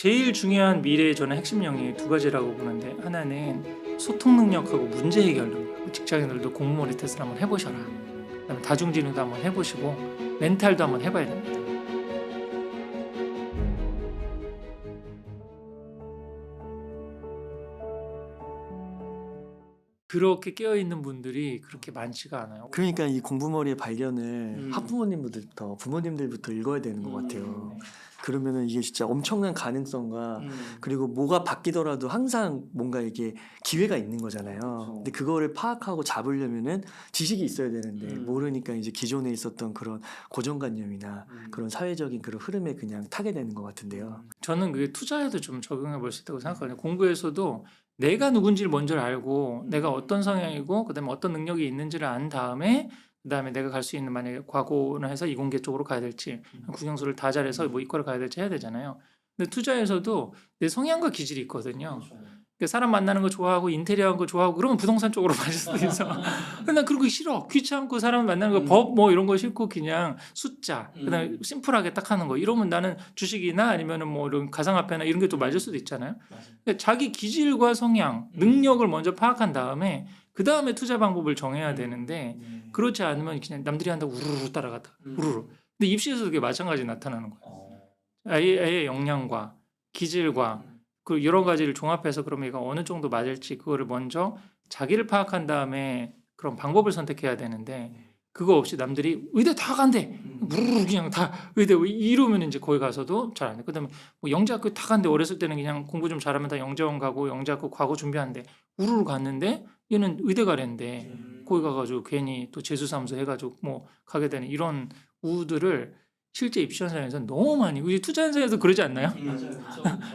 제일 중요한 미래의 저는 핵심 영역이 두 가지라고 보는데, 하나는 소통 능력하고 문제 해결 능력. 직장인들도 공부머리 테스트를 한번 해보셔라. 그다음에 다중지능도 한번 해보시고 멘탈도 한번 해봐야 됩니다. 그렇게 깨어있는 분들이 그렇게 많지가 않아요. 그러니까 이 공부머리의 발견을 학부모님부터 부모님들부터 읽어야 되는 것 같아요. 네. 그러면은 이게 진짜 엄청난 가능성과 그리고 뭐가 바뀌더라도 항상 뭔가 이게 기회가 있는 거잖아요. 그렇죠. 근데 그거를 파악하고 잡으려면은 지식이 있어야 되는데 모르니까 이제 기존에 있었던 그런 고정관념이나 그런 사회적인 그런 흐름에 그냥 타게 되는 것 같은데요. 저는 그게 투자에도 좀 적용해 볼 수 있다고 생각하거든요. 공부에서도 내가 누군지를 먼저 알고 내가 어떤 성향이고 그다음에 어떤 능력이 있는지를 안 다음에 그다음에 내가 갈 수 있는, 만약에 과고를 해서 이공계 쪽으로 가야 될지 국영수를 다 잘해서 뭐 이과를 가야 될지 해야 되잖아요. 근데 투자에서도 내 성향과 기질이 있거든요. 그러니까 사람 만나는 거 좋아하고 인테리어 하는 거 좋아하고 그러면 부동산 쪽으로 빠질 수도 있어. 근데 난 그런 거 싫어. 귀찮고 사람 만나는 거 법 뭐 이런 거 싫고 그냥 숫자 그다음에 심플하게 딱 하는 거 이러면 나는 주식이나 아니면은 뭐 이런 가상화폐나 이런 게 또 맞을 수도 있잖아요. 그러니까 자기 기질과 성향, 능력을 먼저 파악한 다음에 그 다음에 투자 방법을 정해야 되는데, 그렇지 않으면 그냥 남들이 한다고 우르르 따라가다 우르르. 근데 입시에서도 그게 마찬가지 나타나는 거예요. 아이의 역량과 기질과 그 여러 가지를 종합해서 그러면 얘가 어느 정도 맞을지 그거를 먼저 자기를 파악한 다음에 그런 방법을 선택해야 되는데, 그거 없이 남들이 의대 다 간대 무르르 그냥 다 의대 이러면 이제 거기 가서도 잘 안 돼. 그다음에 뭐 영재학교 다 간대. 어렸을 때는 그냥 공부 좀 잘하면 다 영재원 가고 영재학교 과거 준비한대. 우르르 갔는데 얘는 의대 가랜대. 거기 가가지고 괜히 또 재수사무소 해가지고 뭐 가게 되는 이런 우들을 실제 입시 현장에서 너무 많이, 우리 투자 현장에서 그러지 않나요?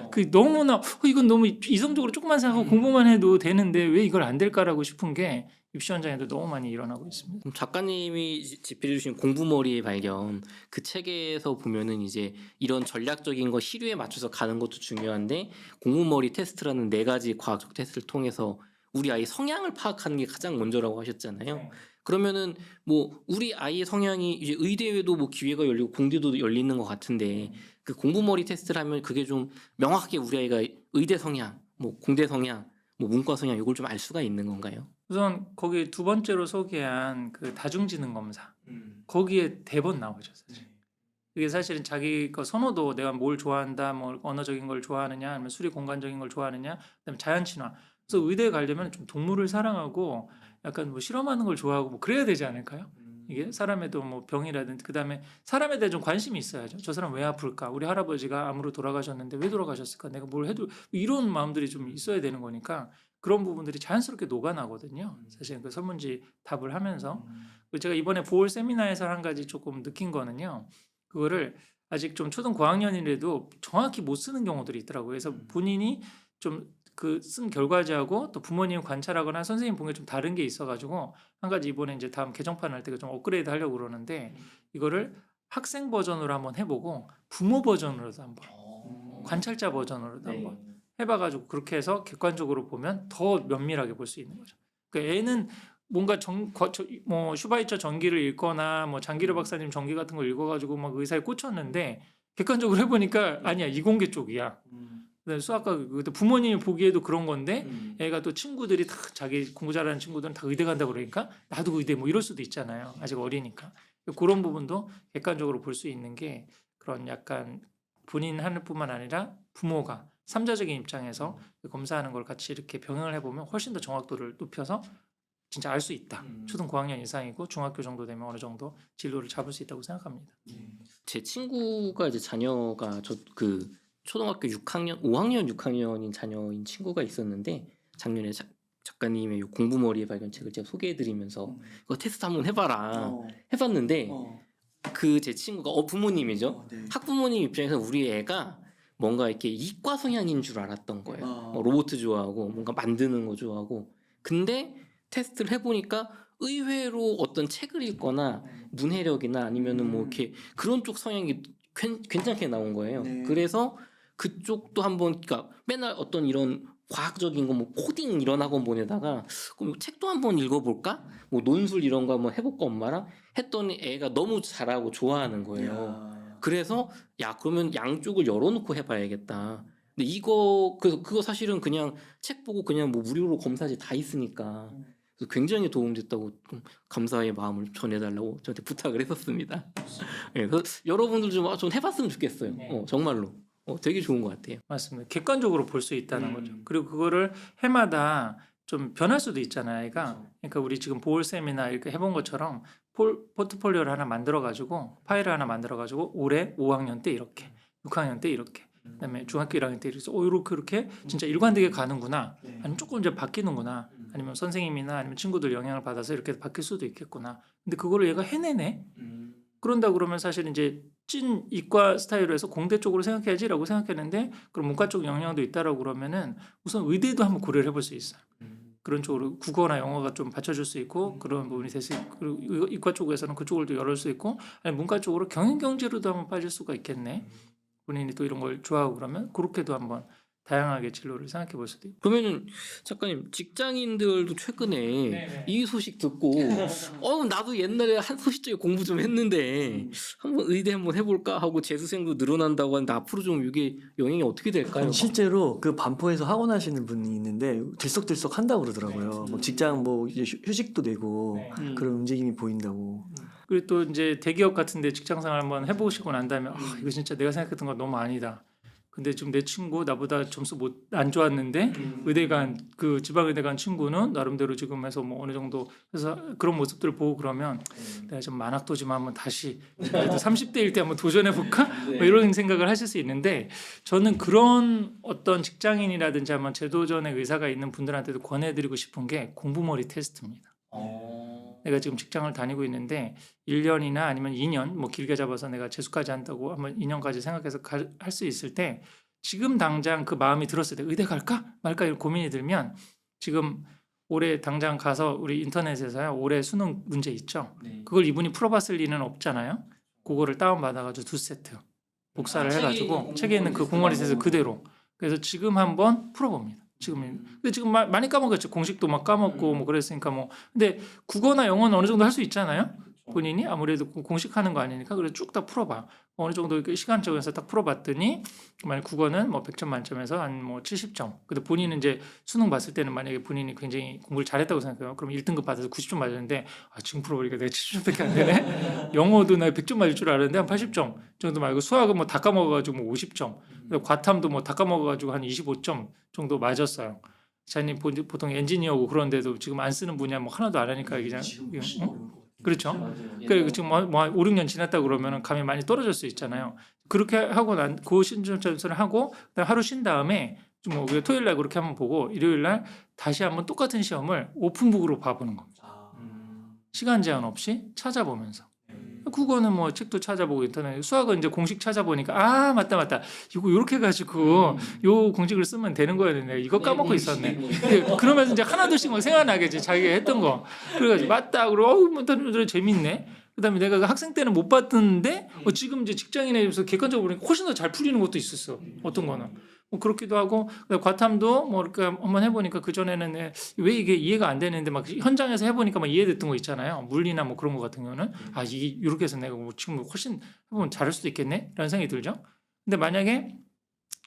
그 너무나 이건 너무 이성적으로 조금만 생각하고 공부만 해도 되는데 왜 이걸 안 될까라고 싶은 게 입시 현장에도 너무 많이 일어나고 있습니다. 그럼 작가님이 집필해 주신 공부머리의 발견, 그 책에서 보면은 이제 이런 전략적인 거 시류에 맞춰서 가는 것도 중요한데, 공부머리 테스트라는 4가지 과학적 테스트를 통해서 우리 아이 성향을 파악하는 게 가장 먼저라고 하셨잖아요. 네. 그러면은 뭐 우리 아이의 성향이 이제 의대에도 뭐 기회가 열리고 공대도 열리는 것 같은데, 그 공부머리 테스트를 하면 그게 좀 명확하게 우리 아이가 의대 성향, 뭐 공대 성향, 뭐 문과 성향 이걸 좀 알 수가 있는 건가요? 우선 거기 두 번째로 소개한 그 다중지능 검사, 거기에 대본 나오죠 사실. 그게 사실은 자기 거 선호도, 내가 뭘 좋아한다, 뭐 언어적인 걸 좋아하느냐, 아니면 수리 공간적인 걸 좋아하느냐, 그다음에 자연 친화. 그래서 의대에 가려면 좀 동물을 사랑하고 약간 뭐 실험하는 걸 좋아하고 뭐 그래야 되지 않을까요? 이게 사람에도 뭐 병이라든지 그다음에 사람에 대해 좀 관심이 있어야죠. 저 사람 왜 아플까? 우리 할아버지가 암으로 돌아가셨는데 왜 돌아가셨을까? 내가 뭘 해도, 이런 마음들이 좀 있어야 되는 거니까 그런 부분들이 자연스럽게 녹아나거든요. 사실 그 설문지 답을 하면서. 그리고 제가 이번에 보홀 세미나에서 한 가지 조금 느낀 거는요. 그거를 아직 좀 초등 고학년이라도 정확히 못 쓰는 경우들이 있더라고요. 그래서 본인이 좀 그 쓴 결과지하고 또 부모님 관찰하거나 선생님 본 게 좀 다른 게 있어가지고 한 가지 이번에 이제 다음 개정판 할 때 좀 업그레이드 하려고 그러는데, 이거를 학생 버전으로 한번 해보고 부모 버전으로도 한번, 관찰자 버전으로도 한번 해봐가지고 그렇게 해서 객관적으로 보면 더 면밀하게 볼 수 있는 거죠. 그러니까 애는 뭔가 뭐 슈바이처 전기를 읽거나 뭐 장기르 박사님 전기 같은 걸 읽어가지고 막 의사에 꽂혔는데, 객관적으로 해보니까 아니야, 이공계 쪽이야. 그다음에 수학과 그때 부모님이 보기에도 그런 건데, 애가 또 친구들이 다 자기 공부 잘하는 친구들은 다 의대 간다고 그러니까 나도 의대 뭐 이럴 수도 있잖아요. 아직 어리니까. 그런 부분도 객관적으로 볼 수 있는 게, 그런 약간 본인 하는 뿐만 아니라 부모가 삼자적인 입장에서 검사하는 걸 같이 이렇게 병행을 해보면 훨씬 더 정확도를 높여서 진짜 알 수 있다. 초등 고학년 이상이고 중학교 정도 되면 어느 정도 진로를 잡을 수 있다고 생각합니다. 제 친구가 이제 자녀가 그 초등학교 6학년, 5학년, 6학년인 자녀인 친구가 있었는데, 작년에 작가님의 요 공부머리의 발견책을 제가 소개해드리면서 그거 테스트 한번 해봐라 해봤는데, 그 제 친구가 부모님이죠. 네. 학부모님 입장에서 우리 애가 뭔가 이렇게 이과 성향인 줄 알았던 거예요. 뭐 로봇 좋아하고 뭔가 만드는 거 좋아하고. 근데 테스트를 해보니까 의외로 어떤 책을 읽거나 문해력이나 아니면은 뭐 이렇게 그런 쪽 성향이 괜찮게 나온 거예요. 네. 그래서 그쪽도 한번, 그러니까 맨날 어떤 이런 과학적인 거 뭐 코딩 이런 학원 보내다가 그럼 책도 한번 읽어볼까? 뭐 논술 이런 거 한번 해볼까 엄마랑 했더니 애가 너무 잘하고 좋아하는 거예요. 그래서 야, 그러면 양쪽을 열어놓고 해봐야겠다. 근데 그거 사실은 그냥 책 보고 그냥 뭐 무료로 검사지 다 있으니까 그래서 굉장히 도움됐다고 좀 감사의 마음을 전해달라고 저한테 부탁을 했었습니다. 네, 그래서 여러분들 좀 해봤으면 좋겠어요. 네. 정말로 되게 좋은 것 같아요. 맞습니다. 객관적으로 볼 수 있다는 거죠. 그리고 그거를 해마다 좀 변할 수도 있잖아요. 그러니까 우리 지금 보홀쌤이나 이렇게 해본 것처럼 포트폴리오를 하나 만들어가지고 파일을 하나 만들어가지고 올해 5학년 때 이렇게 6학년 때 이렇게 그다음에 중학교 1학년 때 이렇게 이렇게 진짜 일관되게 가는구나. 아니면 조금 이제 바뀌는구나. 아니면 선생님이나 아니면 친구들 영향을 받아서 이렇게 바뀔 수도 있겠구나. 근데 그거를 얘가 해내네. 그런다 그러면 사실 이제 찐 이과 스타일로 해서 공대 쪽으로 생각해야지라고 생각했는데 그럼 문과 쪽 영향도 있다라고 그러면은 우선 의대도 한번 고려를 해볼 수 있어요. 그런 쪽으로 국어나 영어가 좀 받쳐줄 수 있고 그런 부분이 될 수 있고 그리고 이과 쪽에서는 그쪽을 또 열을 수 있고 아니 문과 쪽으로 경영경제로도 한번 빠질 수가 있겠네. 본인이 또 이런 걸 좋아하고 그러면 그렇게도 한번 다양하게 진로를 생각해 볼 수도 있고. 그러면은 작가님 직장인들도 최근에 네네. 이 소식 듣고 나도 옛날에 한 소식적인 공부 좀 했는데 한번 의대 한번 해볼까 하고 재수생도 늘어난다고 하는데 앞으로 좀 이게 영향이 어떻게 될까요? 아니, 실제로 그 반포에서 학원 하시는 분이 있는데 들썩들썩 한다고 그러더라고요. 뭐 직장 뭐 이제 휴식도 되고 네. 그런 움직임이 보인다고. 그리고 또 이제 대기업 같은데 직장생활 한번 해보시고 난 다음에 이거 진짜 내가 생각했던 건 너무 아니다. 근데 지금 내 친구 나보다 점수 안 좋았는데 의대 간 그 지방의대 간 친구는 나름대로 지금 해서 뭐 어느 정도 해서 그런 모습들을 보고 그러면 내가 좀 만학도지만 한번 다시 그래도 30대일 때 한번 도전해 볼까? 뭐 이런 생각을 하실 수 있는데 저는 그런 어떤 직장인이라든지 한번 재도전의 의사가 있는 분들한테도 권해드리고 싶은 게 공부머리 테스트입니다. 내가 지금 직장을 다니고 있는데 1년이나 아니면 2년 뭐 길게 잡아서 내가 재수까지 한다고 한번 2년까지 생각해서 할 수 있을 때 지금 당장 그 마음이 들었을 때 의대 갈까 말까 이런 고민이 들면 지금 올해 당장 가서 우리 인터넷에서요 올해 수능 문제 있죠. 그걸 이분이 풀어봤을 리는 없잖아요. 그거를 다운받아가지고 2세트 복사를 해가지고 책에 있는 그 공머리 테스트 그대로 그래서 지금 한번 풀어봅니다. 근데 지금 많이 까먹었죠. 공식도 막 까먹고 뭐 그랬으니까 뭐 근데 국어나 영어는 어느 정도 할 수 있잖아요. 본인이 아무래도 공식 하는 거 아니니까 그래서 쭉 다 풀어봐. 어느 정도 이렇게 시간적에서 딱 풀어봤더니 만약 국어는 뭐 100점 만점에서 한 뭐 70점. 근데 본인은 이제 수능 봤을 때는 만약에 본인이 굉장히 공부를 잘했다고 생각해요. 그럼 1등급 받아서 90점 맞았는데 지금 풀어보니까 내가 70점밖에 안 되네. 영어도 나 100점 맞을 줄 알았는데 한 80점 정도 말고 수학은 뭐 다 까먹어가지고 뭐 50점. 과탐도 뭐 다 까먹어가지고 한 25점 정도 맞았어요. 자님 보통 엔지니어고 그런데도 지금 안 쓰는 분야 뭐 하나도 안 하니까 그냥 그렇죠. 그리고 지금 뭐 5, 6년 지났다 그러면은 감이 많이 떨어질 수 있잖아요. 그렇게 하고 난 그 신청전서를 하고 그다음 하루 쉰 다음에 좀 뭐 토요일 날 그렇게 한번 보고 일요일 날 다시 한번 똑같은 시험을 오픈북으로 봐보는 겁니다. 시간 제한 없이 찾아보면서. 국어는 뭐 책도 찾아보고 인터넷 수학은 이제 공식 찾아보니까 맞다 이거 이렇게 해가지고 요 공식을 쓰면 되는 거였는데 이거 까먹고 있었네. 그러면서 이제 하나둘씩 막 생각나겠지 자기가 했던 거. 그래가지고 맞다 그러고 뭐 재밌네. 그다음에 내가 그 학생 때는 못 봤는데 지금 이제 직장인에 비해서 객관적으로 보니까 훨씬 더 잘 풀리는 것도 있었어. 어떤 거는. 뭐 그렇기도 하고 과탐도 뭐 이렇게 한번 해보니까 그 전에는 왜 이게 이해가 안 되는데 막 현장에서 해보니까 막 이해됐던 거 있잖아요. 물리나 뭐 그런 거 같은 경우는 이게 이렇게 해서 내가 뭐 지금 훨씬 해보면 잘할 수도 있겠네라는 생각이 들죠. 근데 만약에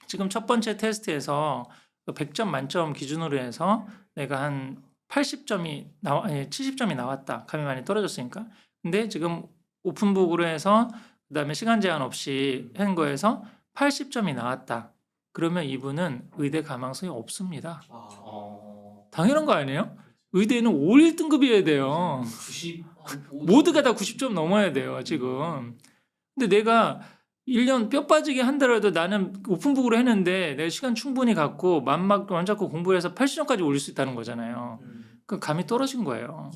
지금 첫 번째 테스트에서 100점 만점 기준으로 해서 내가 한 70점이 나왔다. 감이 많이 떨어졌으니까. 근데 지금 오픈북으로 해서 그다음에 시간 제한 없이 한 거에서 80점이 나왔다. 그러면 이분은 의대 가망성이 없습니다. 당연한 거 아니에요? 의대는 5, 1등급이어야 돼요. 모두가 다 90점 넘어야 돼요, 지금. 근데 내가 1년 뼈 빠지게 한다라도 나는 오픈북으로 했는데 내가 시간 충분히 갖고 맘 잡고 공부해서 80점까지 올릴 수 있다는 거잖아요. 그 감이 떨어진 거예요.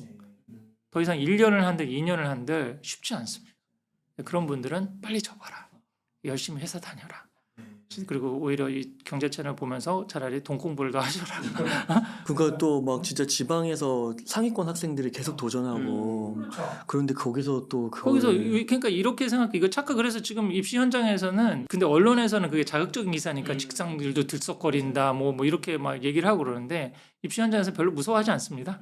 더 이상 1년을 한들 2년을 한들 쉽지 않습니다. 그런 분들은 빨리 접어라. 열심히 회사 다녀라. 그리고 오히려 이 경제 채널 보면서 차라리 돈 공부를 더 하셔라. 그러니까 또 막 진짜 지방에서 상위권 학생들이 계속 도전하고 그런데 거기서 또 거기서 그러니까 이렇게 생각해. 이거 착각을 해서 지금 입시 현장에서는 근데 언론에서는 그게 자극적인 기사니까 직장들도 들썩거린다 뭐 이렇게 막 얘기를 하고 그러는데 입시 현장에서 별로 무서워하지 않습니다.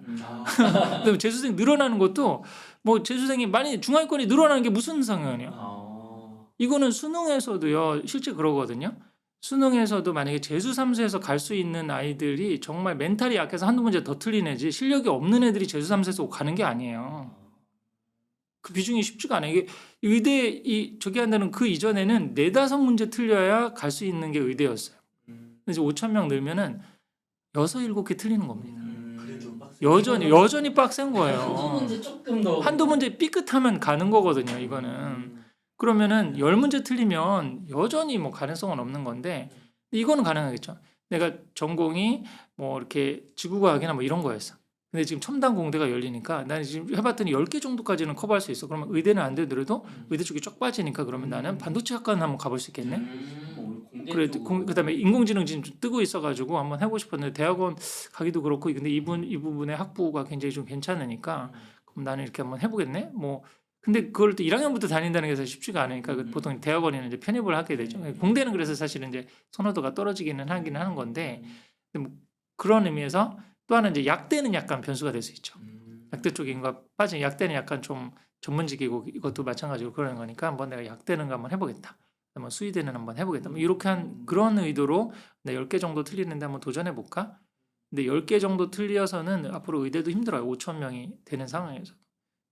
그다음에 재수생 늘어나는 것도 뭐 재수생이 많이 중하위권이 늘어나는 게 무슨 상관이야? 이거는 수능에서도요 실제 그러거든요. 수능에서도 만약에 재수 삼수에서 갈 수 있는 아이들이 정말 멘탈이 약해서 한두 문제 더 틀린 애지 실력이 없는 애들이 재수 삼수에서 가는 게 아니에요. 그 비중이 쉽지가 않아요. 이게 의대 저기 한다는 그 이전에는 4-5문제 틀려야 갈 수 있는 게 의대였어요. 그래서 5,000명 늘면은 6, 7개 틀리는 겁니다. 그래도 빡세. 여전히 빡센 한두 거예요. 문제 조금 더 한두 문제 삐끗하면 가는 거거든요. 이거는. 그러면은 10문제 틀리면 여전히 뭐 가능성은 없는 건데 이거는 가능하겠죠. 내가 전공이 뭐 이렇게 지구과학이나 뭐 이런 거였어. 근데 지금 첨단 공대가 열리니까 나는 지금 해봤더니 10개 정도까지는 커버할 수 있어. 그러면 의대는 안 되더라도 의대 쪽이 쫙 빠지니까 그러면 나는 반도체학과는 한번 가볼 수 있겠네. 그래, 그다음에 인공지능 지금 좀 뜨고 있어가지고 한번 해보고 싶었는데 대학원 가기도 그렇고 근데 이 부분의 학부가 굉장히 좀 괜찮으니까 그럼 나는 이렇게 한번 해보겠네. 뭐 근데 그걸 또 1학년부터 다닌다는 게 사실 쉽지가 않으니까 보통 대학원에는 이제 편입을 하게 되죠. 공대는 그래서 사실은 이제 선호도가 떨어지기는 하긴 하는 건데 근데 뭐 그런 의미에서 또 하나 이제 약대는 약간 변수가 될 수 있죠. 약대 쪽인가 빠진 약대는 약간 좀 전문직이고 이것도 마찬가지로 그러는 거니까 한번 내가 약대는 거 한번 해보겠다. 한번 수의대는 한번 해보겠다. 뭐 이렇게 한 그런 의도로 내 10개 정도 틀리는데 한번 도전해 볼까? 근데 10개 정도 틀려서는 앞으로 의대도 힘들어요. 5,000명이 되는 상황에서.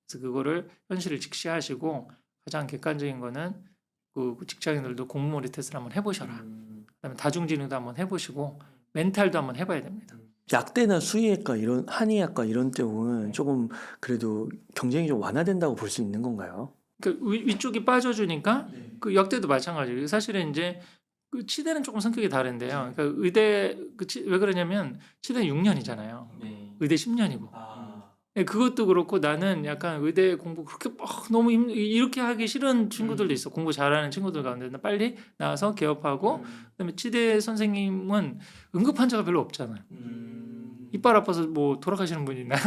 그래서 그거를 현실을 직시하시고 가장 객관적인 거는 그 직장인들도 공무원리 테스트를 한번 해보셔라. 그다음에 다중진흥도 한번 해보시고 멘탈도 한번 해봐야 됩니다. 약대나 수의학과 이런 한의학과 이런 쪽은 조금 그래도 경쟁이 좀 완화된다고 볼 수 있는 건가요? 그 위쪽이 빠져주니까 그 약대도 마찬가지예요. 사실은 이제 그 치대는 조금 성격이 다른데요. 그러니까 의대 왜 그러냐면 치대는 6년이잖아요. 의대 10년이고. 그것도 그렇고 나는 약간 의대 공부 그렇게 너무 이렇게 하기 싫은 친구들도 있어. 공부 잘하는 친구들 가운데 나 빨리 나와서 개업하고 그다음에 치대 선생님은 응급 환자가 별로 없잖아요. 이빨 아파서 뭐 돌아가시는 분 있나요?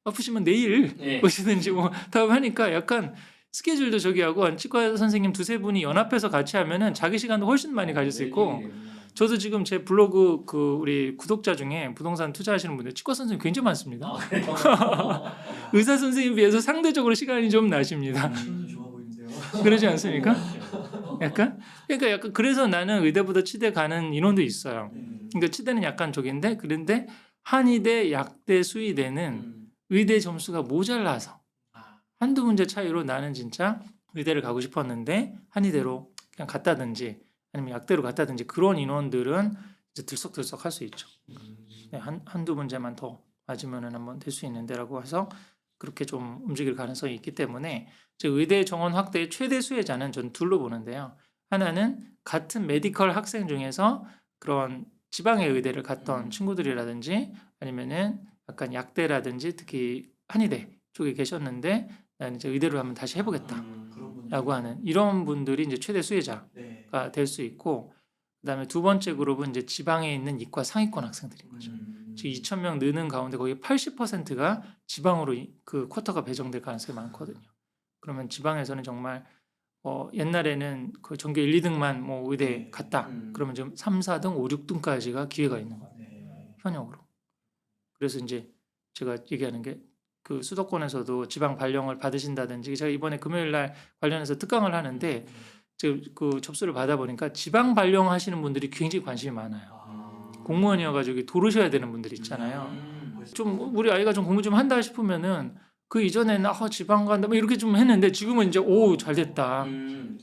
아프시면 내일 오시든지 뭐 다 하니까 약간 스케줄도 저기 하고 치과 선생님 2-3분이 연합해서 같이 하면은 자기 시간도 훨씬 많이 가질 수 있고 저도 지금 제 블로그 그 우리 구독자 중에 부동산 투자하시는 분들 치과 선생님 굉장히 많습니다. 의사 선생님 비해서 상대적으로 시간이 좀 나십니다. 좋아 보이는데요. 그러지 않습니까? 약간? 그러니까 약간 그래서 나는 의대보다 치대 가는 인원도 있어요. 그러니까 치대는 약간 저긴데 그런데 한의대, 약대, 수의대는 의대 점수가 모자라서 한두 문제 차이로 나는 진짜 의대를 가고 싶었는데 한의대로 그냥 갔다든지 아니면 약대로 갔다든지 그런 인원들은 이제 들썩들썩 할 수 있죠. 네, 한두 문제만 더 맞으면은 한번 될 수 있는데라고 해서 그렇게 좀 움직일 가능성이 있기 때문에 의대 정원 확대의 최대 수혜자는 전 둘로 보는데요. 하나는 같은 메디컬 학생 중에서 그런 지방의 의대를 갔던 친구들이라든지 아니면은 약간 약대라든지 특히 한의대 쪽에 계셨는데 나는 이제 의대로 한번 다시 해보겠다라고 하는 이런 분들이 이제 최대 수혜자가 될 수 있고 그다음에 두 번째 그룹은 이제 지방에 있는 이과 상위권 학생들인 거죠. 지금 2,000명 느는 가운데 거의 80%가 지방으로 그 쿼터가 배정될 가능성이 많거든요. 그러면 지방에서는 정말 옛날에는 그 전교 1, 2등만 뭐 의대 갔다. 그러면 지금 3, 4등, 5, 6등까지가 기회가 있는 거예요. 현역으로. 그래서 이제 제가 얘기하는 게 그 수도권에서도 지방 발령을 받으신다든지 제가 이번에 금요일 날 관련해서 특강을 하는데 지금 그 접수를 받아보니까 지방 발령하시는 분들이 굉장히 관심이 많아요. 공무원이어가지고 도르셔야 되는 분들 있잖아요. 좀 우리 아이가 좀 공부 좀 한다 싶으면은 그 이전에는 지방 간다 뭐 이렇게 좀 했는데 지금은 이제 오 잘 됐다.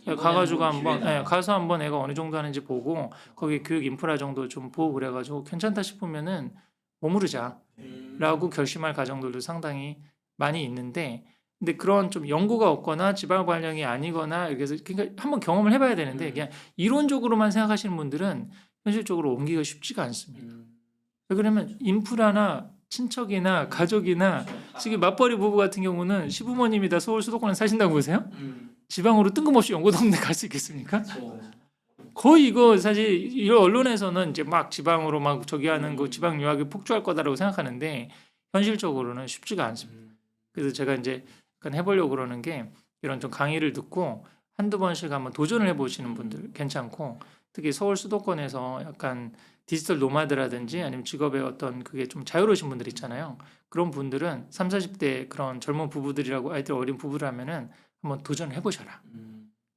가가지고 한번 가서 한번 애가 어느 정도 하는지 보고 거기 교육 인프라 정도 좀 보고 그래가지고 괜찮다 싶으면은 머무르자라고 결심할 가정들도 상당히 많이 있는데 근데 그런 좀 연구가 없거나 지방 발령이 아니거나 이렇게 해서 그러니까 한번 경험을 해봐야 되는데 그냥 이론적으로만 생각하시는 분들은 현실적으로 옮기기가 쉽지가 않습니다. 왜 그러면 인프라나 친척이나 가족이나 지금 맞벌이 부부 같은 경우는 시부모님이 다 서울 수도권에 사신다고 보세요? 지방으로 뜬금없이 연고동네 갈 수 있겠습니까? 거의 이거 사실 이 언론에서는 이제 막 지방으로 막 저기 하는 거 지방 유학이 폭주할 거다라고 생각하는데 현실적으로는 쉽지가 않습니다. 그래서 제가 이제 약간 해보려고 그러는 게 이런 좀 강의를 듣고 한두 번씩 한번 도전을 해보시는 분들 괜찮고 특히 서울 수도권에서 약간 디지털 노마드라든지 아니면 직업의 어떤 그게 좀 자유로우신 분들 있잖아요. 그런 분들은 30, 40대 그런 젊은 부부들이라고 아이들 어린 부부라면은 한번 도전을 해보셔라.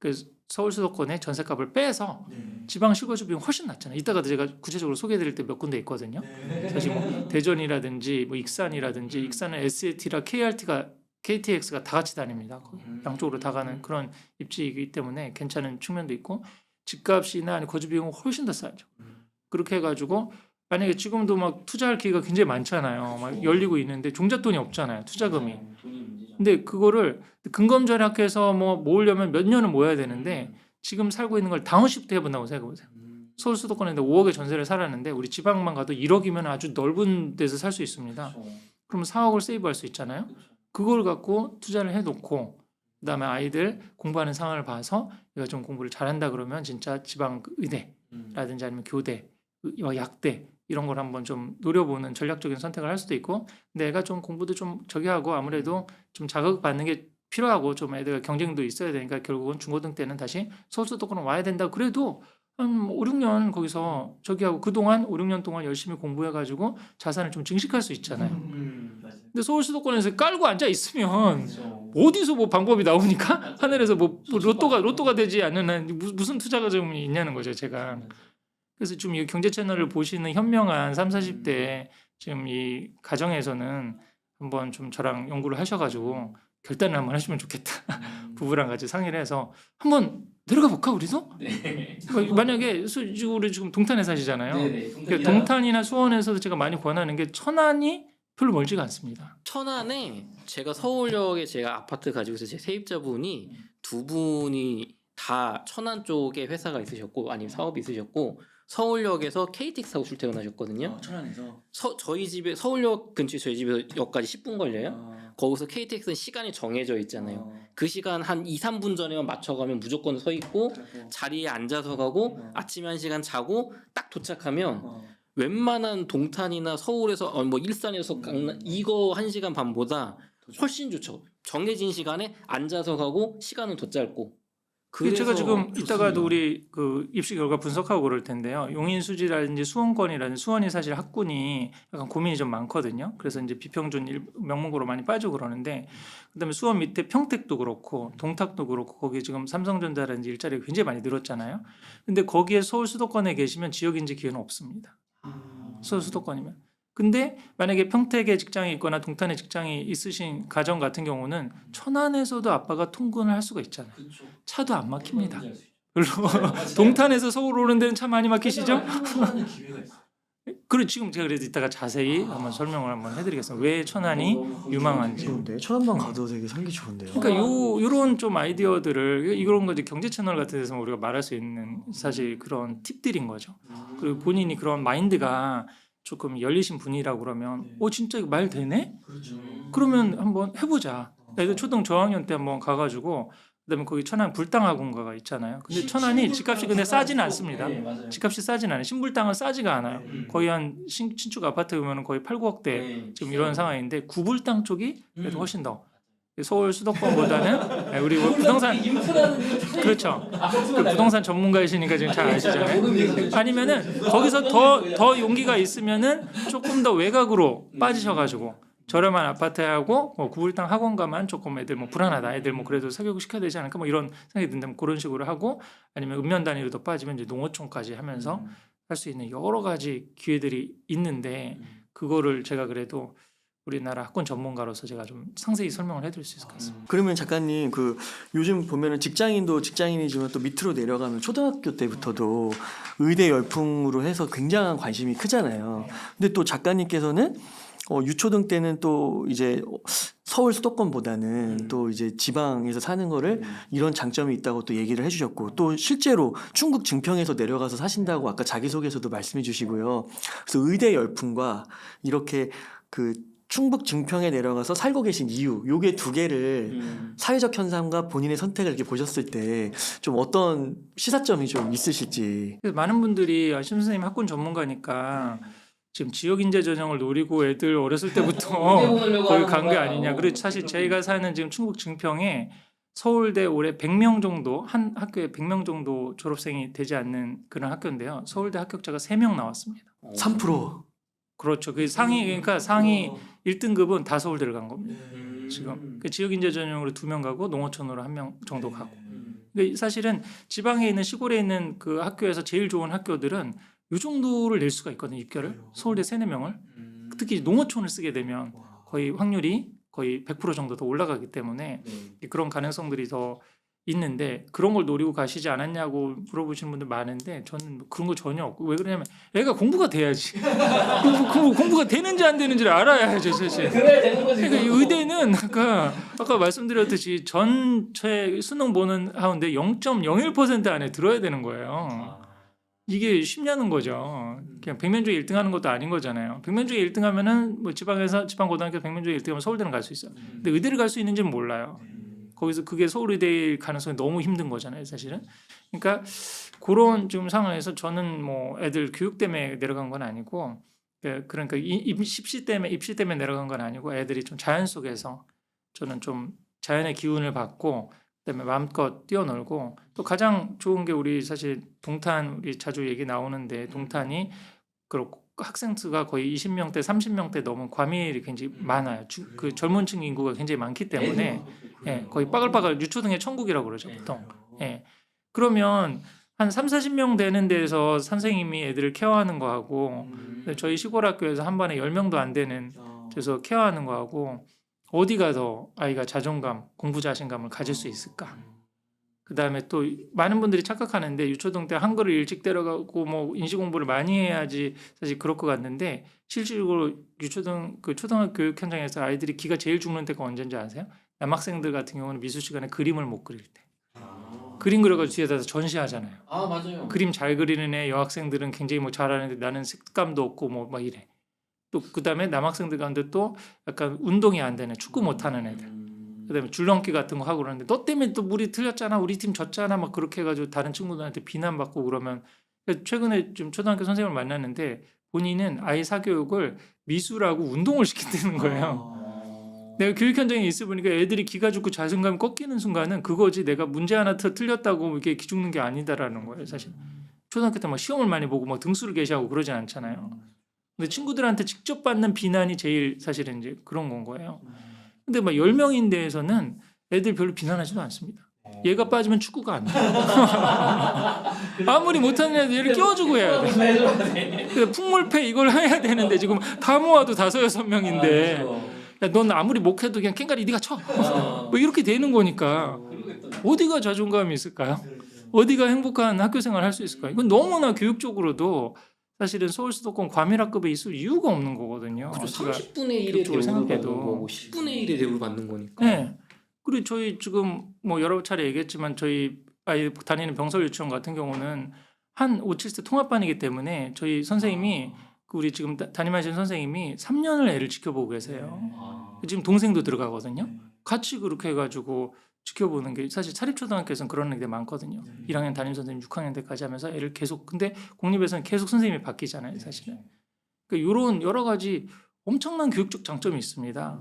그래서 서울 수도권의 전세값을 빼서 지방 실거주 비용 훨씬 낮잖아요. 이따가도 제가 구체적으로 소개해드릴 때 몇 군데 있거든요. 사실 뭐 대전이라든지 뭐 익산이라든지 익산은 SAT라 KTX가 다 같이 다닙니다. 거기 양쪽으로 다 가는 그런 입지이기 때문에 괜찮은 측면도 있고 집값이나 아니 거주 비용은 훨씬 더 싸죠. 그렇게 해가지고 만약에 지금도 막 투자할 기회가 굉장히 많잖아요. 막 열리고 있는데 종잣돈이 없잖아요. 투자금이. 근데 그거를 근검절약해서 뭐 모으려면 몇 년을 모아야 되는데 지금 살고 있는 걸 다운시프트 해본다고 생각해보세요. 서울 수도권에 5억의 전세를 살았는데 우리 지방만 가도 1억이면 아주 넓은 데서 살 수 있습니다. 그러면 4억을 세이브할 수 있잖아요. 그걸 갖고 투자를 해놓고 그다음에 아이들 공부하는 상황을 봐서 얘가 좀 공부를 잘한다 그러면 진짜 지방 의대라든지 아니면 교대, 약대 이런 걸 한번 좀 노려보는 전략적인 선택을 할 수도 있고 내가 좀 공부도 좀 저기 하고 아무래도 좀 자극받는 게 필요하고 좀 애들 경쟁도 있어야 되니까 결국은 중고등 때는 다시 서울 수도권으로 와야 된다 그래도 한 5, 6년 거기서 저기 하고 그동안 5, 6년 동안 열심히 공부해가지고 자산을 좀 증식할 수 있잖아요. 근데 서울 수도권에서 깔고 앉아 있으면 어디서 뭐 방법이 나오니까 하늘에서 뭐 로또가 되지 않는 한 무슨 투자 과정이 있냐는 거죠 제가. 그래서 좀 이 경제 채널을 보시는 현명한 30, 40대 지금 이 가정에서는 한번 좀 저랑 연구를 하셔가지고 결단을 한번 하시면 좋겠다. 부부랑 같이 상의를 해서 한번 내려가 볼까 우리도? 네. 만약에 우리 지금 동탄에 사시잖아요. 그러니까 동탄이나 수원에서도 제가 많이 권하는 게 천안이 별로 멀지가 않습니다. 천안에 제가 서울역에 제가 아파트 가지고 있어서 제 세입자분이 두 분이 다 천안 쪽에 회사가 있으셨고 아니면 사업이 있으셨고 서울역에서 KTX하고 출퇴근하셨거든요. 천안에서 저희 집에 서울역 근처에 저희 집에서 역까지 10분 걸려요. 거기서 KTX는 시간이 정해져 있잖아요. 그 시간 한 2, 3분 전에만 맞춰가면 무조건 서 있고 자리에 앉아서 가고 아침에 1시간 자고 딱 도착하면 웬만한 동탄이나 서울에서 뭐 일산에서 강남 이거 1시간 반보다 훨씬 좋죠. 정해진 시간에 앉아서 가고 시간은 더 짧고. 그래서 제가 지금 좋습니다. 이따가도 우리 그 입시 결과 분석하고 그럴 텐데요. 용인수지라든지 수원권이라든지 수원이 사실 학군이 약간 고민이 좀 많거든요. 그래서 이제 비평준 명문고로 많이 빠지고 그러는데 그다음에 수원 밑에 평택도 그렇고 동탁도 그렇고 거기 지금 삼성전자라든지 일자리가 굉장히 많이 늘었잖아요. 근데 거기에 서울 수도권에 계시면 지역인지 기회는 없습니다. 서울 수도권이면. 근데 만약에 평택에 직장이 있거나 동탄에 직장이 있으신 가정 같은 경우는 천안에서도 아빠가 통근을 할 수가 있잖아요. 차도 안 막힙니다. 별로 동탄에서 서울 오는 데는 차 많이 막히시죠? 그리고 지금 제가 그래도 이따가 자세히 한번 설명을 한번 해드리겠습니다. 왜 천안이 유망한지. 좋은데 천안만 가도 되게 살기 좋은데요. 그러니까 요런 좀 아이디어들을 이런 거 이제 경제 채널 같은 데서 우리가 말할 수 있는 사실 그런 팁들인 거죠. 그리고 본인이 그런 마인드가 조금 열리신 분이라고 그러면 진짜 이거 말 되네? 그러면 한번 해보자. 애들 초등 저학년 때 한번 가가지고 그다음에 거기 천안 불당학원가가 있잖아요. 근데 천안이 집값이 근데 싸지는 않습니다. 집값이 싸지는 않아요. 신불당은 싸지가 않아요. 거의 한 신축 아파트 보면 거의 8, 9억대 지금 이런 상황인데 구불당 쪽이 그래도 훨씬 더 서울 수도권보다는 우리 부동산 그렇죠. 그 부동산 전문가이시니까 지금 잘 아시잖아요. 아니면은 거기서 더 용기가 있으면은 조금 더 외곽으로 빠지셔가지고 저렴한 아파트하고 뭐 구불당 학원가만 조금 애들 뭐 불안하다, 애들 뭐 그래도 사교육 시켜야 되지 않을까 뭐 이런 생각이 든다면 그런 식으로 하고 아니면 읍면 단위로 더 빠지면 이제 농어촌까지 하면서 할 수 있는 여러 가지 기회들이 있는데 그거를 제가 그래도 우리나라 학군 전문가로서 제가 좀 상세히 설명을 해드릴 수 있을 것 같습니다. 그러면 작가님 그 요즘 보면은 직장인도 직장인이지만 또 밑으로 내려가면 초등학교 때부터도 의대 열풍으로 해서 굉장한 관심이 크잖아요. 근데 또 작가님께서는 유초등 때는 또 이제 서울 수도권보다는 또 이제 지방에서 사는 거를 이런 장점이 있다고 또 얘기를 해주셨고 또 실제로 충북 증평에서 내려가서 사신다고 아까 자기소개에서도 말씀해 주시고요. 그래서 의대 열풍과 이렇게 그 충북 증평에 내려가서 살고 계신 이유, 요게 두 개를 사회적 현상과 본인의 선택을 이렇게 보셨을 때 좀 어떤 시사점이 좀 있으실지. 많은 분들이 심 선생님 학군 전문가니까 지금 지역인재 전형을 노리고 애들 어렸을 때부터 거기 간 게 아니냐. 그리고 사실 저희가 사는 지금 충북 증평에 서울대 올해 100명 정도 한 학교에 100명 정도 졸업생이 되지 않는 그런 학교인데요. 서울대 합격자가 3명 나왔습니다. 3%. 그렇죠. 그 그러니까 상위 1등급은 다 서울대를 간 겁니다. 지금 그 지역인재 전형으로 2명 가고 농어촌으로 1명 정도 가고 근데 사실은 지방에 있는 시골에 있는 그 학교에서 제일 좋은 학교들은 이 정도를 낼 수가 있거든요. 입결을. 서울대 3, 4명을. 특히 농어촌을 쓰게 되면 거의 확률이 거의 100% 정도 더 올라가기 때문에 그런 가능성들이 더 있는데 그런 걸 노리고 가시지 않았냐고 물어보시는 분들 많은데 저는 그런 거 전혀 없고 왜 그러냐면 애가 공부가 돼야지. 공부가 되는지 안 되는지를 알아야죠 사실. 그래야 되는 거지. 그러니까 이 의대는 아까 말씀드렸듯이 전체 수능 보는 하운데 0.01% 안에 들어야 되는 거예요. 이게 쉽냐는 거죠. 그냥 100명 중에 1등 하는 것도 아닌 거잖아요. 100명 중에 1등 하면은 뭐 지방에서 지방 고등학교 100명 중에 1등 하면 서울대는 갈 수 있어요. 근데 의대를 갈 수 있는지는 몰라요. 거기서 그게 서울의대일 가능성이 너무 힘든 거잖아요, 사실은. 그러니까 그런 지금 상황에서 저는 뭐 애들 교육 때문에 내려간 건 아니고 그러니까 입시 때문에 내려간 건 아니고 애들이 좀 자연 속에서 저는 좀 자연의 기운을 받고 그다음에 마음껏 뛰어놀고 또 가장 좋은 게 우리 사실 동탄 우리 자주 얘기 나오는데 동탄이 그렇고 학생 수가 거의 20명대, 30명대 넘은 과밀이 굉장히 많아요. 그 젊은 층 인구가 굉장히 많기 때문에 예, 거의 빠글빠글 유초등의 천국이라고 그러죠, 보통. 예. 그러면 한 3, 40명 되는 데서 선생님이 애들을 케어하는 거하고 저희 시골 학교에서 한 반에 10명도 안 되는 데서 케어하는 거하고 어디가 더 아이가 자존감, 공부 자신감을 가질 수 있을까? 그다음에 또 많은 분들이 착각하는데 유초등 때 한글을 일찍 데려가고 뭐 인식 공부를 많이 해야지 사실 그럴 것 같는데 실질적으로 유초등 그 초등학교 교육 현장에서 아이들이 기가 제일 죽는 때가 언제인지 아세요? 남학생들 같은 경우는 미술 시간에 그림을 못 그릴 때. 그림 그려가지고 뒤에다 전시하잖아요. 아 맞아요. 그림 잘 그리는 애 여학생들은 굉장히 뭐 잘하는데 나는 색감도 없고 뭐 막 이래. 또 그다음에 남학생들 가운데 또 약간 운동이 안 되는 축구 못하는 애들. 그다음에 줄넘기 같은 거 하고 그러는데 너 때문에 또 우리 틀렸잖아, 우리 팀 졌잖아, 막 그렇게 해가지고 다른 친구들한테 비난받고 그러면 최근에 좀 초등학교 선생님을 만났는데 본인은 아이 사교육을 미술하고 운동을 시킨다는 거예요. 내가 교육 현장에 있어 보니까 애들이 기가 죽고 자존감이 꺾이는 순간은 그거지 내가 문제 하나 틀렸다고 이게 기죽는 게 아니다라는 거예요, 사실. 초등학교 때 막 시험을 많이 보고 막 등수를 게시하고 그러진 않잖아요. 근데 친구들한테 직접 받는 비난이 제일 사실은 이제 그런 건 거예요. 근데 막 10명인 데에서는 애들 별로 비난하지도 않습니다. 얘가 빠지면 축구가 안 돼. 아무리 못하는 애들 얘를 끼워주고 해야 돼. 풍물패 이걸 해야 되는데 지금 다 모아도 5, 6명인데 야, 넌 아무리 목해도 그냥 캥가리 네가 쳐. 뭐 이렇게 되는 거니까 어디가 자존감이 있을까요? 어디가 행복한 학교 생활을 할 수 있을까요? 이건 너무나 교육적으로도 사실은 서울 수도권 과밀학급에 있을 이유가 없는 거거든요. 그렇죠. 제가 30분의 1의 교육적으로 대우를 받는 생각해도. 거고 10분의 1의 대우를 받는 거니까. 네. 그리고 저희 지금 뭐 여러 차례 얘기했지만 저희 아이 다니는 병설 유치원 같은 경우는 한 5, 7세 통합반이기 때문에 저희 선생님이 그 우리 지금 담임하시는 선생님이 3년을 애를 지켜보고 계세요. 지금 동생도 들어가거든요. 같이 그렇게 해가지고 지켜보는 게 사실 사립초등학교에서는 그런 애들 많거든요. 1학년 담임 선생님 6학년 때까지 하면서 애를 계속 근데 공립에서는 계속 선생님이 바뀌잖아요, 사실은. 그러니까 이런 여러 가지 엄청난 교육적 장점이 있습니다.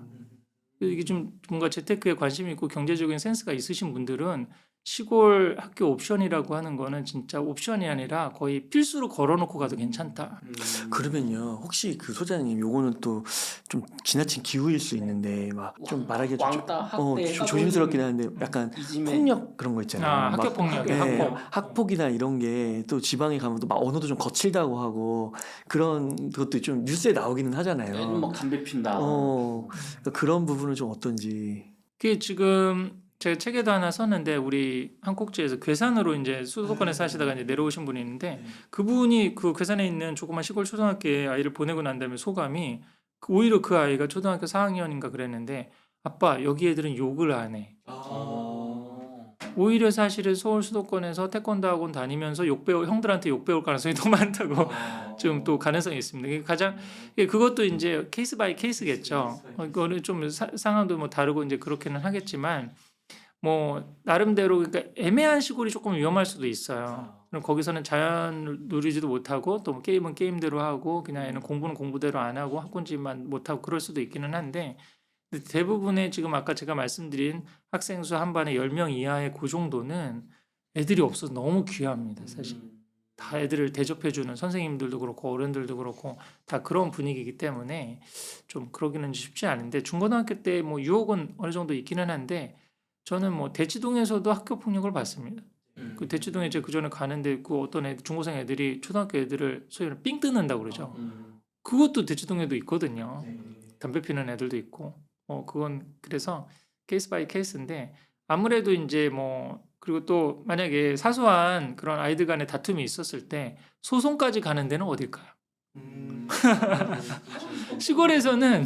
이게 좀 뭔가 재테크에 관심이 있고 경제적인 센스가 있으신 분들은 시골 학교 옵션이라고 하는 거는 진짜 옵션이 아니라 거의 필수로 걸어놓고 가도 괜찮다. 그러면요 혹시 그 소장님 요거는 또 좀 지나친 기우일 수 있는데 막 좀 말하기가 좀 왕따 학대 조심스럽긴 하는데 약간 이짐에 폭력 그런 거 있잖아요. 아, 막 학교 폭력, 학폭. 학폭이나 이런 게 또 지방에 가면 또 막 언어도 좀 거칠다고 하고 그런 것도 좀 뉴스에 나오기는 하잖아요. 막 담배 핀다. 그러니까 그런 부분은 좀 어떤지. 그게 지금 제가 책에도 하나 썼는데 우리 한국지에서 괴산으로 이제 수도권에 사시다가 이제 내려오신 분이 있는데 그분이 그 괴산에 있는 조그만 시골 초등학교에 아이를 보내고 난 다음에 소감이 오히려 그 아이가 초등학교 4학년인가 그랬는데 아빠 여기 애들은 욕을 안 해. 오히려 사실은 서울 수도권에서 태권도 학원 다니면서 형들한테 욕 배울 가능성이 더 많다고 좀 또 가능성이 있습니다. 가장 그것도 이제 케이스 바이 케이스겠죠. 이거는 좀 상황도 뭐 다르고 이제 그렇게는 하겠지만 뭐 나름대로 그러니까 애매한 시골이 조금 위험할 수도 있어요. 그럼 거기서는 자연을 누리지도 못하고 또 게임은 게임대로 하고 그냥 애는 공부는 공부대로 안 하고 학군지만 못하고 그럴 수도 있기는 한데 대부분의 지금 아까 제가 말씀드린 학생 수 한 반에 10명 이하의 그 정도는 애들이 없어서 너무 귀합니다. 사실 다 애들을 대접해주는 선생님들도 그렇고 어른들도 그렇고 다 그런 분위기이기 때문에 좀 그러기는 쉽지 않은데 중고등학교 때 뭐 유혹은 어느 정도 있기는 한데 저는 뭐 대치동에서도 학교 폭력을 봤습니다. 그 대치동에 이제 그 전에 가는데 그 어떤 애들, 중고생 애들이 초등학교 애들을 소위 말해 삥 뜯는다고 그러죠. 그것도 대치동에도 있거든요. 담배 피는 애들도 있고. 그건 그래서 케이스 바이 케이스인데 아무래도 이제 뭐 그리고 또 만약에 사소한 그런 아이들 간의 다툼이 있었을 때 소송까지 가는 데는 어딜까요? 시골에서는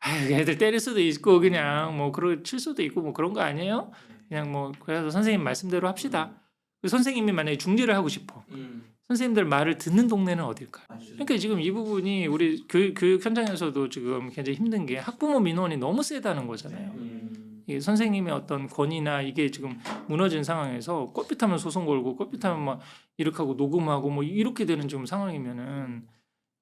아유, 애들 때릴 수도 있고 그냥 뭐 그러 칠 수도 있고 뭐 그런 거 아니에요? 그냥 뭐 그래서 선생님 말씀대로 합시다. 그 선생님이 만약에 중재를 하고 싶어. 선생님들 말을 듣는 동네는 어딜까요? 그러니까 지금 이 부분이 우리 교육 현장에서도 지금 굉장히 힘든 게 학부모 민원이 너무 세다는 거잖아요. 이 선생님의 어떤 권위나 이게 지금 무너진 상황에서 꼴빛하면 소송 걸고 꼴빛하면 막 이렇게 하고 녹음하고 뭐 이렇게 되는 지금 상황이면은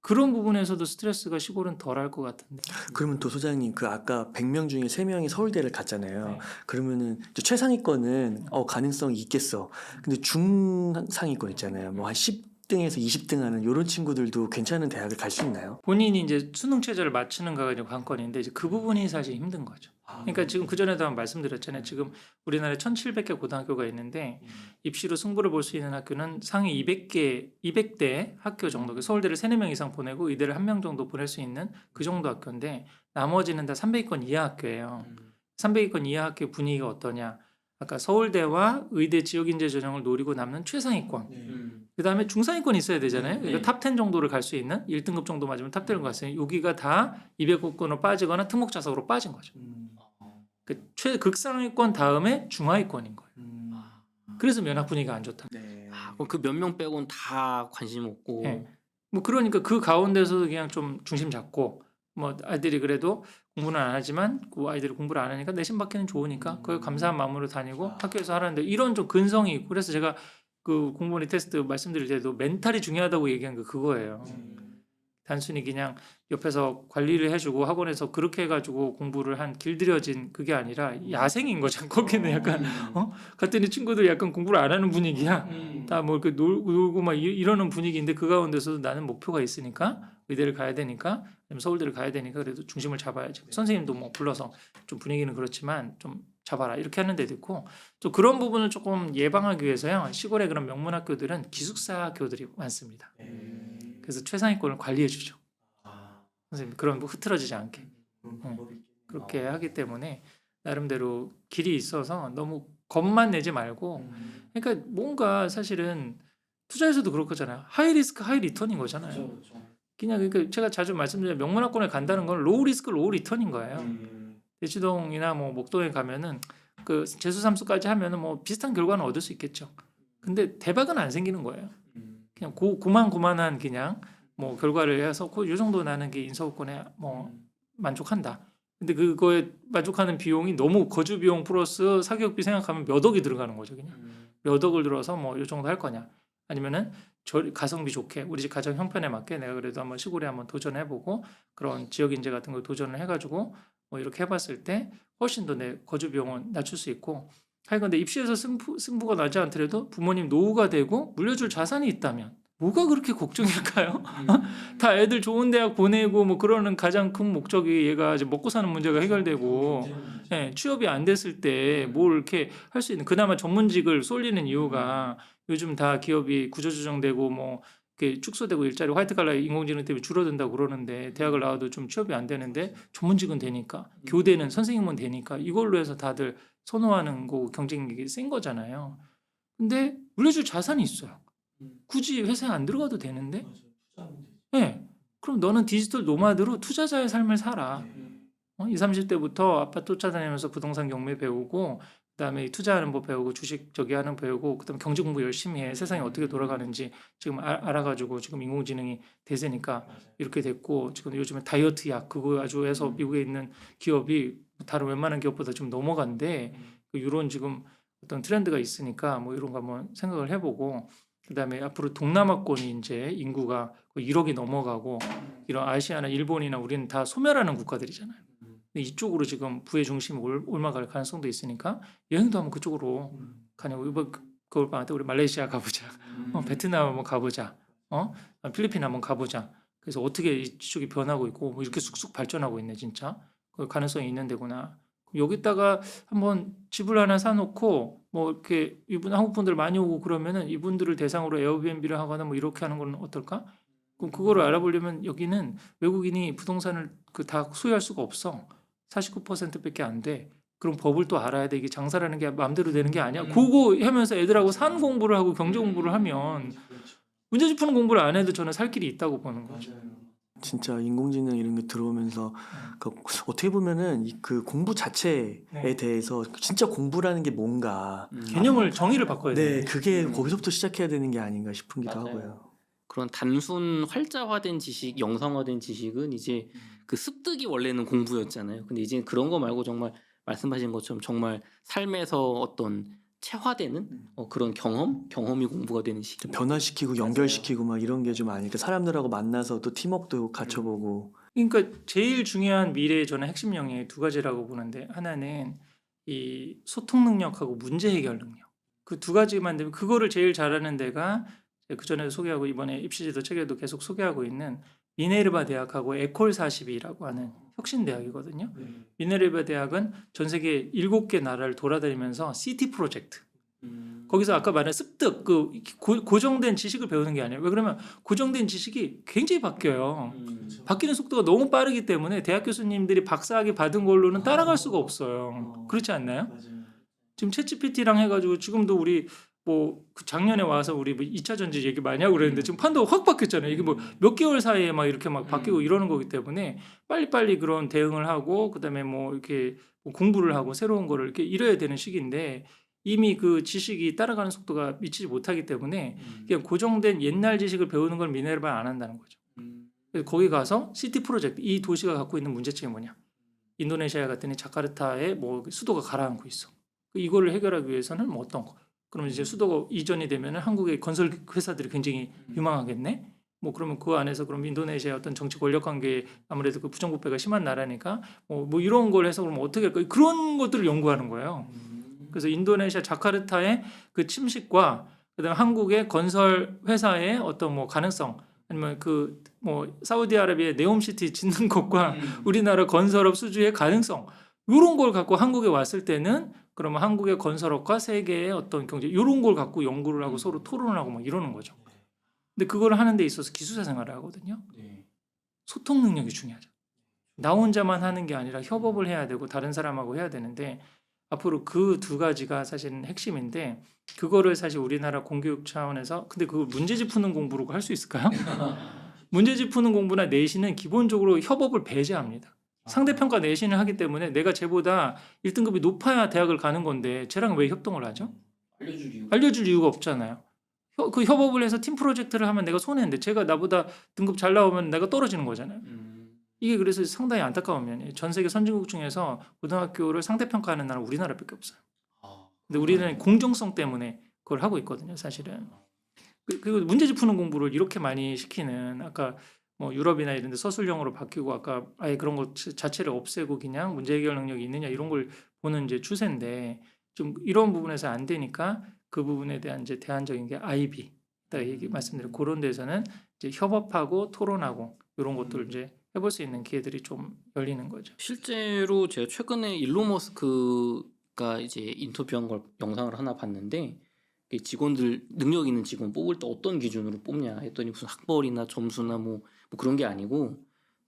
그런 부분에서도 스트레스가 시골은 덜할 것 같은데. 그러면 또 소장님 그 아까 100명 중에 3명이 서울대를 갔잖아요. 네. 그러면은 이제 최상위권은 가능성이 있겠어. 근데 중상위권 있잖아요. 뭐 한 10등에서 20등 하는 이런 친구들도 괜찮은 대학을 갈 수 있나요? 본인이 이제 수능 체제를 맞추는가가 이제 관건인데 이제 그 부분이 사실 힘든 거죠. 그러니까 지금 그 전에도 한번 말씀드렸잖아요. 지금 우리나라에 1,700개 고등학교가 있는데 입시로 승부를 볼 수 있는 학교는 상위 200대 학교 정도. 서울대를 3, 4명 이상 보내고 의대를 1명 정도 보낼 수 있는 그 정도 학교인데 나머지는 다 300위권 이하 학교예요. 300위권 이하 학교 분위기가 어떠냐? 아까 서울대와 의대 지역인재 전형을 노리고 남는 최상위권. 그다음에 중상위권이 있어야 되잖아요. 그러니까 탑10 정도를 갈 수 있는 1등급 정도 맞으면 탑10을 갔어요. 여기가 다 200위권으로 빠지거나 특목 자석으로 빠진 거죠. 그 최극상위권 다음에 중하위권인 거예요. 그래서 면학 분위기가 안 좋다. 네. 그럼 그 몇 명 빼고는 다 관심 없고. 네. 뭐 그러니까 그 가운데서도 그냥 좀 중심 잡고 뭐 아이들이 그래도 공부는 안 하지만 그 아이들이 공부를 안 하니까 내신 받기는 좋으니까 그걸 감사한 마음으로 다니고 학교에서 하라는데 이런 좀 근성이 있고 그래서 제가 그 공무원의 테스트 말씀드릴 때도 멘탈이 중요하다고 얘기한 게 그거예요. 단순히 그냥 옆에서 관리를 해주고 학원에서 그렇게 해가지고 공부를 한 길들여진 그게 아니라 야생인 거죠. 거기는 약간 갔더니 친구들 약간 공부를 안 하는 분위기야. 다 뭐 이렇게 놀고 막 이러는 분위기인데 그 가운데서도 나는 목표가 있으니까 의대를 가야 되니까 아니면 서울대를 가야 되니까 그래도 중심을 잡아야지. 선생님도 뭐 불러서 좀 분위기는 그렇지만 좀 잡아라 이렇게 하는 데도 있고 또 그런 부분을 조금 예방하기 위해서요. 시골의 그런 명문 학교들은 기숙사 학교들이 많습니다. 그래서 최상위권을 관리해 주죠. 선생님 그런 뭐 흐트러지지 않게 그렇게 하기 때문에 나름대로 길이 있어서 너무 겁만 내지 말고 그러니까 뭔가 사실은 투자에서도 그럴 거잖아요. 하이 리스크 하이 리턴인 거잖아요. 그냥 그러니까 제가 자주 말씀드린 명문학원에 간다는 건 로우 리스크 로우 리턴인 거예요. 대치동이나 뭐 목동에 가면은 그 재수삼수까지 하면은 뭐 비슷한 결과는 얻을 수 있겠죠. 근데 대박은 안 생기는 거예요. 그냥 고만고만한 그냥 뭐 결과를 해서 이 정도 나는 게 인서울권에 뭐 만족한다. 근데 그거에 만족하는 비용이 너무 거주 비용 플러스 사교육비 생각하면 몇 억이 들어가는 거죠. 그냥 몇 억을 들어서 뭐 이 정도 할 거냐. 아니면은 가성비 좋게 우리 집 가정 형편에 맞게 내가 그래도 한번 시골에 한번 도전해보고 그런 지역 인재 같은 거 도전을 해가지고 뭐 이렇게 해봤을 때 훨씬 더 내 거주 비용은 낮출 수 있고 하여간 내 입시에서 승부가 나지 않더라도 부모님 노후가 되고 물려줄 자산이 있다면 뭐가 그렇게 걱정일까요? 다 애들 좋은 대학 보내고 뭐 그러는 가장 큰 목적이 얘가 이제 먹고 사는 문제가 해결되고 취업이 안 됐을 때 뭘 이렇게 할 수 있는 그나마 전문직을 쏠리는 이유가 요즘 다 기업이 구조조정되고 뭐 이렇게 축소되고 일자리 화이트 칼라 인공지능 때문에 줄어든다고 그러는데 대학을 나와도 좀 취업이 안 되는데 전문직은 되니까 교대는 선생님은 되니까 이걸로 해서 다들 선호하는 거 경쟁력이 센 거잖아요. 근데 물려줄 자산이 있어요. 굳이 회사에 안 들어가도 되는데 네. 그럼 너는 디지털 노마드로 투자자의 삶을 살아. 20, 30대부터 아파트 쫓아다니면서 부동산 경매 배우고 그다음에 투자하는 법 배우고 주식 하는 배우고 그다음에 경제 공부 열심히 해. 세상이 어떻게 돌아가는지 지금 알아가지고 지금 인공지능이 대세니까 이렇게 됐고 지금 요즘에 다이어트 약 그거 아주 해서 미국에 있는 기업이 다른 웬만한 기업보다 좀 넘어간대. 이런 지금 어떤 트렌드가 있으니까 뭐 이런 거 한번 생각을 해보고 그다음에 앞으로 동남아권이 이제 인구가 거의 1억이 넘어가고 이런 아시아나 일본이나 우리는 다 소멸하는 국가들이잖아요. 근데 이쪽으로 지금 부의 중심이 올라갈 가능성도 있으니까 여행도 한번 그쪽으로 가냐고 이번 겨울방학 때 우리 말레이시아 가보자. 베트남 한번 가보자. 필리핀 한번 가보자. 그래서 어떻게 이쪽이 변하고 있고 뭐 이렇게 쑥쑥 발전하고 있네 진짜. 그 가능성이 있는 데구나. 여기다가 한번 집을 하나 사놓고 뭐 이렇게 이분 한국 분들 많이 오고 그러면은 이분들을 대상으로 에어비앤비를 하거나 뭐 이렇게 하는 건 어떨까? 그럼 그거를 알아보려면 여기는 외국인이 부동산을 그 다 소유할 수가 없어. 49%밖에 안 돼. 그럼 법을 또 알아야 돼. 이게 장사라는 게 마음대로 되는 게 아니야. 그거 하면서 애들하고 산 공부를 하고 경제 공부를 하면 문제집 푸는 공부를 안 해도 저는 살 길이 있다고 보는 거죠. 진짜 인공지능 이런 게 들어오면서 그 어떻게 보면은 그 공부 자체에 네. 대해서 진짜 공부라는 게 뭔가 개념을 정의를 바꿔야 돼. 네 그게 거기서부터 시작해야 되는 게 아닌가 싶기도 맞아요. 하고요. 그런 단순 활자화된 지식, 영상화된 지식은 이제 그 습득이 원래는 공부였잖아요. 근데 이제 그런 거 말고 정말 말씀하신 것처럼 정말 삶에서 어떤 체화되는 그런 경험이 공부가 되는 시기. 변화시키고 연결시키고 막 이런 게 좀 아닐까. 사람들하고 만나서 또 팀워크도 갖춰보고. 그러니까 제일 중요한 미래의 저는 핵심 영역이 두 가지라고 보는데 하나는 이 소통 능력하고 문제 해결 능력. 그 두 가지만 되면 그거를 제일 잘하는 데가 그 전에도 소개하고 이번에 입시제도 책에도 계속 소개하고 있는 미네르바 대학하고 에콜 42라고 하는 혁신 대학이거든요. 미네르바 대학은 전 세계 7개 나라를 돌아다니면서 시티 프로젝트. 거기서 아까 말한 습득 그 고정된 지식을 배우는 게 아니에요. 왜 그러면 고정된 지식이 굉장히 바뀌어요. 바뀌는 속도가 너무 빠르기 때문에 대학 교수님들이 박사학위 받은 걸로는 따라갈 수가 없어요. 그렇지 않나요? 지금 챗GPT랑 해가지고 지금도 우리 뭐그 작년에 와서 우리 뭐 2차 전지 얘기 많이 하고 그랬는데 지금 판도가 확 바뀌었잖아요. 이게 뭐 몇 개월 사이에 막 이렇게 막 바뀌고 이러는 거기 때문에 빨리빨리 그런 대응을 하고 그다음에 뭐 이렇게 뭐 공부를 하고 새로운 거를 이렇게 이뤄야 되는 시기인데 이미 그 지식이 따라가는 속도가 미치지 못하기 때문에 그냥 고정된 옛날 지식을 배우는 걸 미네르바 안 한다는 거죠. 그래서 거기 가서 시티 프로젝트 이 도시가 갖고 있는 문제점이 뭐냐? 인도네시아 같은 자카르타에 뭐 수도가 가라앉고 있어. 이거를 해결하기 위해서는 뭐 어떤 거? 그러면 이제 수도가 이전이 되면은 한국의 건설 회사들이 굉장히 유망하겠네. 뭐 그러면 그 안에서 그럼 인도네시아 어떤 정치 권력 관계 아무래도 그 부정부패가 심한 나라니까 뭐 이런 걸 해서 그러면 어떻게 할까? 그런 것들을 연구하는 거예요. 그래서 인도네시아 자카르타의 그 침식과 그다음에 한국의 건설 회사의 어떤 뭐 가능성 아니면 그 뭐 사우디아라비아 네옴시티 짓는 것과 우리나라 건설업 수주의 가능성 이런 걸 갖고 한국에 왔을 때는 그러면 한국의 건설업과 세계의 어떤 경제 이런 걸 갖고 연구를 하고 서로 토론을 하고 막 이러는 거죠. 근데 그걸 하는 데 있어서 기술사 생활을 하거든요. 소통 능력이 중요하죠. 나 혼자만 하는 게 아니라 협업을 해야 되고 다른 사람하고 해야 되는데 앞으로 그 두 가지가 사실은 핵심인데 그거를 사실 우리나라 공교육 차원에서 근데 그걸 문제집 푸는 공부로 할 수 있을까요? 문제집 푸는 공부나 내신은 기본적으로 협업을 배제합니다. 상대평가 내신을 하기 때문에 내가 쟤보다 1등급이 높아야 대학을 가는 건데 쟤랑 왜 협동을 하죠? 알려줄 이유가 없잖아요. 그 협업을 해서 팀 프로젝트를 하면 내가 손해인데 쟤가 나보다 등급 잘 나오면 내가 떨어지는 거잖아요. 이게 그래서 상당히 안타까운 면이에요. 전 세계 선진국 중에서 고등학교를 상대평가하는 나라 우리나라밖에 없어요. 근데 우리는 공정성 때문에 그걸 하고 있거든요, 사실은. 그리고 문제집 푸는 공부를 이렇게 많이 시키는 아까 뭐 유럽이나 이런 데 서술형으로 바뀌고 아까 아예 그런 것 자체를 없애고 그냥 문제 해결 능력이 있느냐 이런 걸 보는 이제 추세인데 좀 이런 부분에서 안 되니까 그 부분에 대한 이제 대안적인 게 IB. 딱 얘기 말씀드린 그런 데서는 이제 협업하고 토론하고 이런 것들을 이제 해볼 수 있는 기회들이 좀 열리는 거죠. 실제로 제가 최근에 일론 머스크가 이제 인터뷰한 걸 영상을 하나 봤는데 직원들 능력 있는 직원 뽑을 때 어떤 기준으로 뽑냐 했더니 무슨 학벌이나 점수나 뭐 그런 게 아니고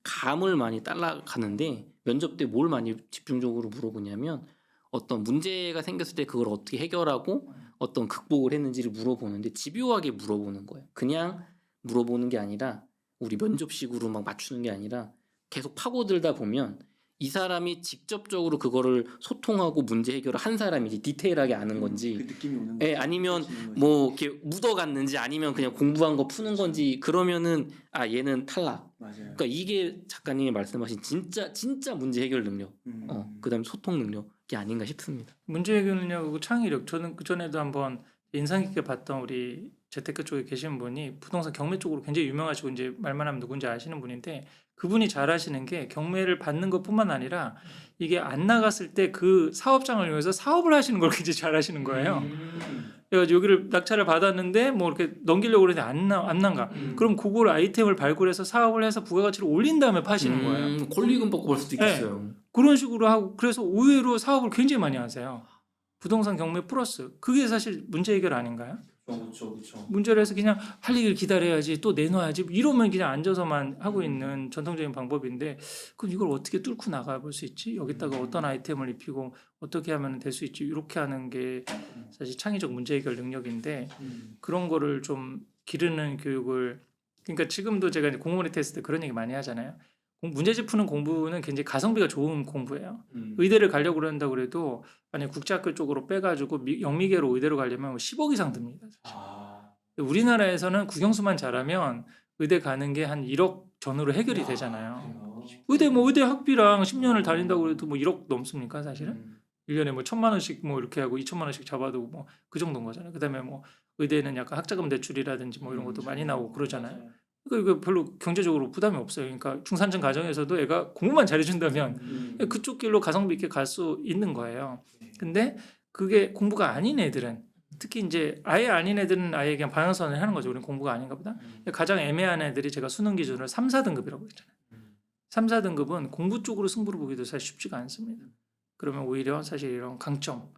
감을 많이 따라가는데 면접 때 뭘 많이 집중적으로 물어보냐면 어떤 문제가 생겼을 때 그걸 어떻게 해결하고 어떤 극복을 했는지를 물어보는데 집요하게 물어보는 거예요. 그냥 물어보는 게 아니라 우리 면접식으로 막 맞추는 게 아니라 계속 파고들다 보면 이 사람이 직접적으로 그거를 소통하고 문제 해결을 한 사람이지 디테일하게 아는 건지 그 느낌이 오는 아니면 뭐 이렇게 묻어갔는지 아니면 그냥 공부한 거 푸는 건지 그러면은 아 얘는 탈락. 맞아요. 그러니까 이게 작가님이 말씀하신 진짜 문제 해결 능력, 그다음에 소통 능력이 아닌가 싶습니다. 문제 해결 능력하고 창의력 저는 그 전에도 한번 인상 깊게 봤던 우리 재테크 쪽에 계신 분이 부동산 경매 쪽으로 굉장히 유명하시고 이제 말만 하면 누군지 아시는 분인데 그분이 잘하시는 게 경매를 받는 것뿐만 아니라 이게 안 나갔을 때 그 사업장을 이용해서 사업을 하시는 걸 굉장히 잘하시는 거예요. 그래서 여기를 낙찰을 받았는데 뭐 이렇게 넘기려고 그러는데 안 난가. 그럼 그걸 아이템을 발굴해서 사업을 해서 부가가치를 올린 다음에 파시는 거예요. 권리금 받고 볼 수도 있겠어요. 그런 식으로 하고 그래서 의외로 사업을 굉장히 많이 하세요. 부동산 경매 플러스 그게 사실 문제 해결 아닌가요? 그렇죠. 문제를 해서 그냥 할 얘기를 기다려야지 또 내놔야지 이러면 그냥 앉아서만 하고 있는 전통적인 방법인데 그럼 이걸 어떻게 뚫고 나가볼 수 있지? 여기다가 어떤 아이템을 입히고 어떻게 하면 될 수 있지? 이렇게 하는 게 사실 창의적 문제 해결 능력인데 그런 거를 좀 기르는 교육을 그러니까 지금도 제가 이제 공무원이 테스트 때 그런 얘기 많이 하잖아요. 문제집 푸는 공부는 굉장히 가성비가 좋은 공부예요. 의대를 가려고 그런다고 그래도 아니 국제학교 쪽으로 빼가지고 영미계로 의대로 가려면 10억 이상 듭니다. 사실. 우리나라에서는 국영수만 잘하면 의대 가는 게 한 1억 전후로 해결이 되잖아요. 의대 학비랑 10년을 다닌다고 해도 뭐 1억 넘습니까 사실은? 1년에 뭐 1,000만 원씩 뭐 이렇게 하고 2천만 원씩 잡아도 뭐 그 정도인 거잖아요. 그다음에 뭐 의대는 약간 학자금 대출이라든지 뭐 이런 것도 많이 나오고 그러잖아요. 그러니까 이거 별로 경제적으로 부담이 없어요. 그러니까 중산층 가정에서도 애가 공부만 잘해준다면 그쪽 길로 가성비 있게 갈 수 있는 거예요. 근데 그게 공부가 아닌 애들은 특히 이제 아예 아닌 애들은 아예 그냥 방향선을 하는 거죠. 우리는 공부가 아닌가 보다. 가장 애매한 애들이 제가 수능 기준으로 3, 4등급이라고 했잖아요. 3, 4등급은 공부 쪽으로 승부를 보기도 사실 쉽지가 않습니다. 그러면 오히려 사실 이런 강점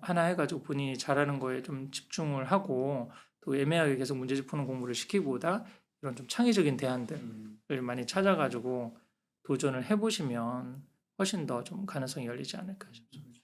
하나 해가지고 본인이 잘하는 거에 좀 집중을 하고 또 애매하게 계속 문제집 푸는 공부를 시키기보다 이런 좀 창의적인 대안들을 많이 찾아가지고 도전을 해보시면 훨씬 더 좀 가능성이 열리지 않을까 싶습니다.